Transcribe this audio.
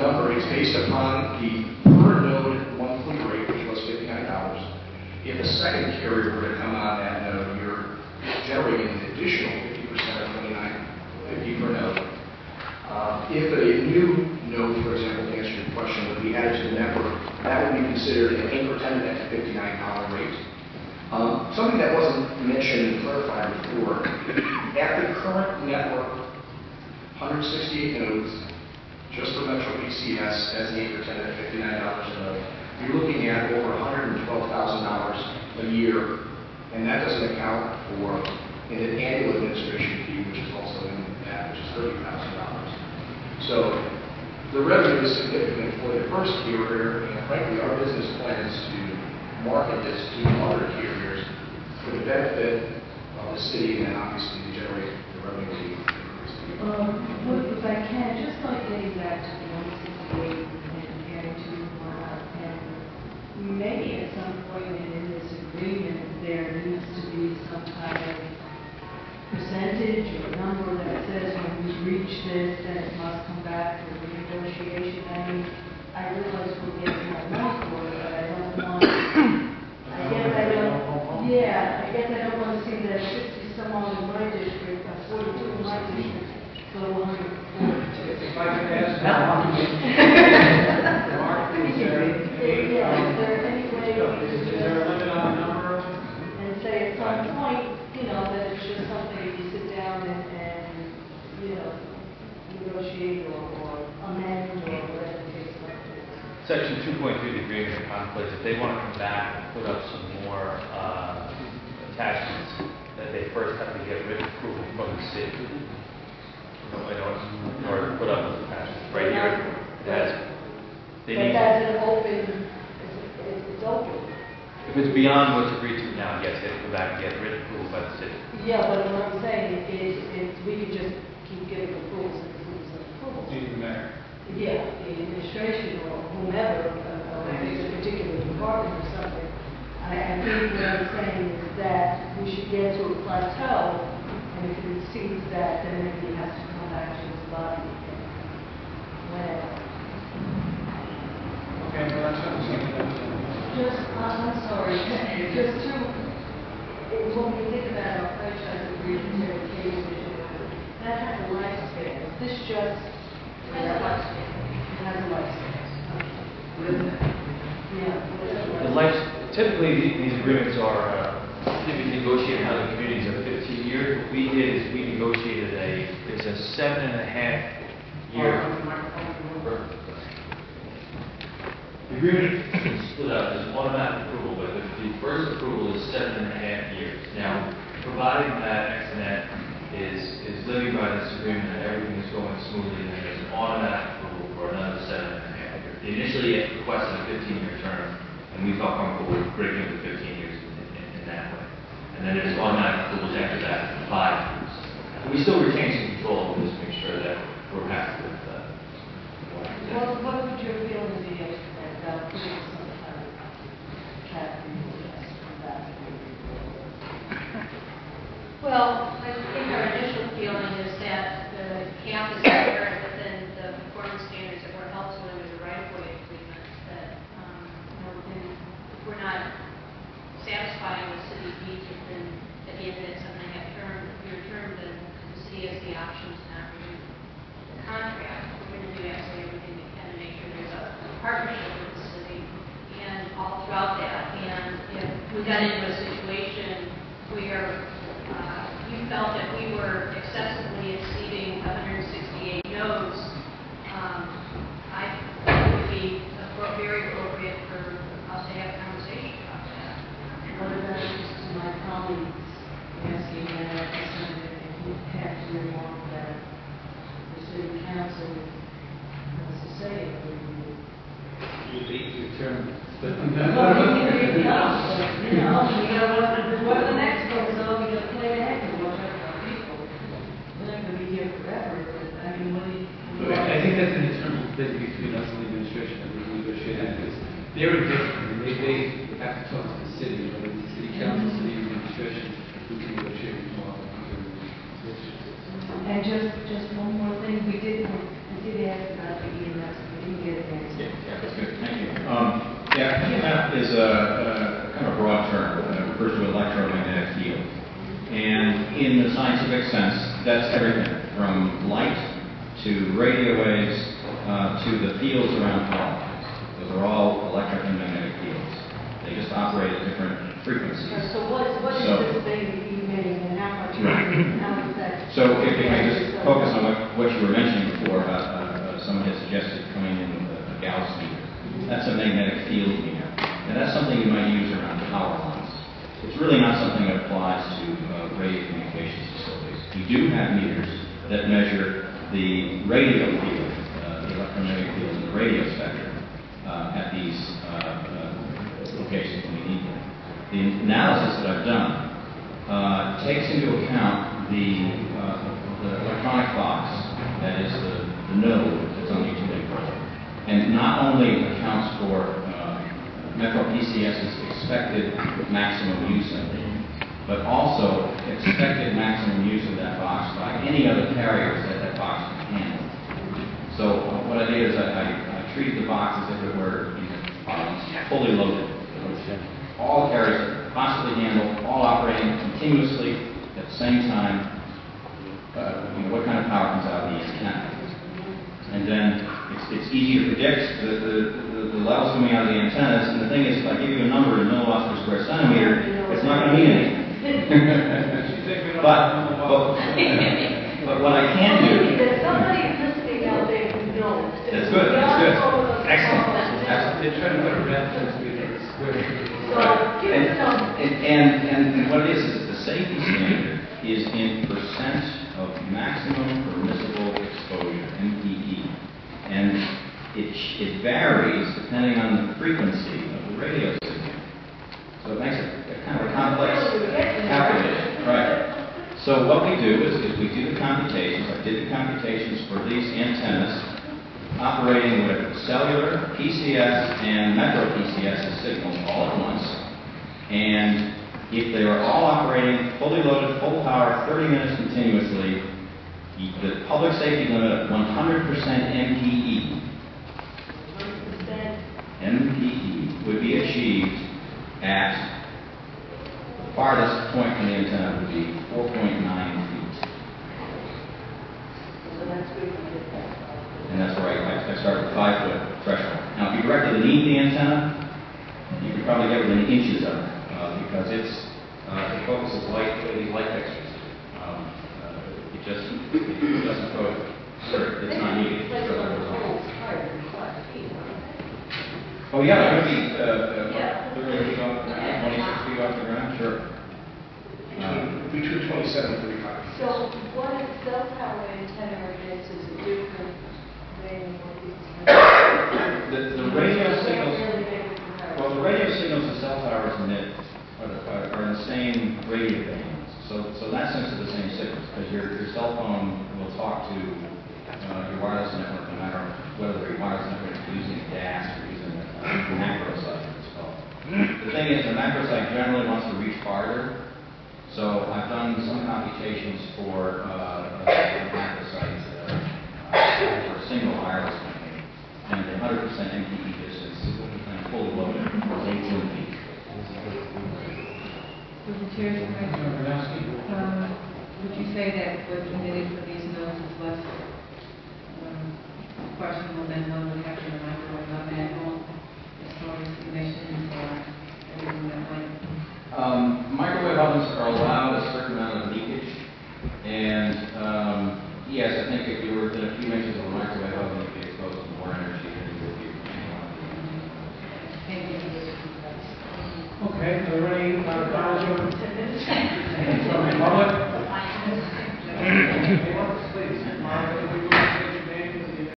number. It's based upon the per node monthly rate, which was $59. If a second carrier were to come on that node, you're generating an additional 50% of $29.50 per node. If a new node, for example, to answer your question, would be added to the network, that would be considered an anchor tenant at the $59 rate. Something that wasn't mentioned and clarified before, at the current network, 168 nodes, just for Metro PCS as the anchor tenant at $59 a node, you're looking at over $112,000 a year, and that doesn't account for an annual administration fee, which is also in that, which is $30,000. So the revenue is significant for the first carrier, and frankly, our business plan is to market this to other carriers for the benefit of the city and obviously to generate the revenue. If I can, just like getting back to the 168 and comparing to and maybe at some point in this agreement there needs to be some kind of percentage or number that says when we reach this, then it must come back for renegotiation. I mean, I realize we're getting more money for it, but I don't want. I guess I don't want to see that 60 some odd in my district, 42 in my district. So 140. If I could ask Mark, is there any way is there a limit on the number? And say at some point, that it's just something you sit down and negotiate or amend or whatever the case might be. Section 2.3 of the agreement contemplates if they want to come back and put up some more attachments, that they first have to get written approval from the city. In order to put up those attachments. Right here, it has. But that's an open. It's open. If it's beyond what's agreed to now, yes, they have to go back and get written approval by the city. Yeah, but what I'm saying is we could just keep getting approvals and approvals. The mayor. Yeah, the administration or whomever, or if it's a particular department or something. I think what I'm saying is that we should get to a plateau, and if it exceeds that, then maybe it has to come back to this body again. Whenever. Okay, well, that's what I'm saying. I'm sorry, just to, when we think about our franchise agreement here at Cambridge, that has a lifespan. This just has a lifespan. It has a lifespan. Yeah. Typically, these agreements are typically negotiated in other communities are 15 years. What we did is we negotiated it's a 7.5 year. The agreement is split up. There's automatic approval, but the first approval is 7.5 years. Now, providing that Extenet is living by this agreement and everything is going smoothly, then there's an automatic approval for another 7.5 years. They initially requested a 15-year term, and we felt comfortable with breaking up the 15 years in that way. And then there's automatic approvals after that, 5 years. And we still retain some control over this to make sure that we're happy with that. What would your feeling be about putting some kind of cap on that? Well, I think our initial feeling is that the cap is inherent within the performance standards that were held to under the right-of-way agreement. That if we're not satisfying the city needs within at the end of that 7.5-year term, then the city has the option to not renew the contract. We're going to do absolutely everything we can to make sure there's a partnership with the city and all throughout that. And if we got into a situation where you felt that we were excessively exceeding 168 nodes, I think it would be very appropriate for us to have a conversation about that. What about just my colleagues asking that if we have to remark that the city council has to say it? You leave your term. Well, we can read what the next goes on, we got to play ahead and watch out for our people. We're not going to be here forever, but I mean, what do you... I think that's an internal thing between us and the administration that we negotiate that because they're indifferent and they have to talk to the city, whether it's the city council, city administration, who can negotiate with them. And just one more thing, we did ask about the EMS agreement. is a kind of a broad term. It refers to electromagnetic field. And in the scientific sense, that's everything from light to radio waves to the fields around power lines. Those are all electric and magnetic fields. They just operate at different frequencies. So what is this thing emitting and how much? Right. How is that? So if I just focus on what you were mentioning before about someone had suggested coming in with a Gauss meter. That's a magnetic field meter. And that's something you might use around power lines. It's really not something that applies to radio communications facilities. We do have meters that measure the radio field, the electromagnetic field in the radio spectrum at these locations when we need them. The analysis that I've done takes into account the electronic box, that is the node that's on each link, and not only accounts for Metro PCS's expected maximum use of it, but also expected maximum use of that box by any other carriers that that box can handle. So what I did is I treated the box as if it were fully loaded. All carriers constantly handled, all operating continuously at the same time. What kind of power comes out of the antenna? And then it's easy to predict the levels coming out of the antennas. And the thing is, if I give you a number in milliwatts per square centimeter, it's not going to mean anything. but what I can do. There's somebody listening out there who knows. That's good. That's good. Excellent. They're trying to put a reference meter in square. So give us some. And what it is the safety standard is in percent of maximum permissible exposure, MPE. And it varies depending on the frequency of the radio signal. So it makes it kind of a complex calculation. Right. So what we do is we do the computations. I did the computations for these antennas operating with cellular, PCS, and Metro PCS signals all at once. And if they are all operating fully loaded, full power, 30 minutes continuously, the public safety limit of 100% MPE, MPE would be achieved at the farthest point from the antenna would be 4.9 feet. So that's where you get that. And that's where I start with 5-foot threshold. Now, if you directly lean the antenna, you could probably get within inches of it because it focuses light the way these light fixtures do. It doesn't go. It's not needed. Oh yeah, it would be 30 feet off the ground, 26 feet off the ground. Sure. Between 27 and 35. So what is cell tower antenna against is a different than what these. The radio signals. Well, the radio signals the cell towers emit are in the same radio bands. So in that sense, they're the same signals because your cell phone will talk to your wireless network no matter whether your wireless network is using DAS or using a macro site. It's called. The thing is, the macro site generally wants to reach farther. So I've done some computations for a macro site for a single wireless company, and the 100% MPE distance and fully loaded was 18 feet. Would the chair's question, would you say that what's emitted for these nodes is less questionable than what would happen in a microwave oven at home as far as emissions or everything that might? Microwave ovens are allowed a certain amount of leakage, and yes, I think if you were within a few inches of a microwave oven, you'd be exposed to more energy than you would be. Thank you. Okay, are there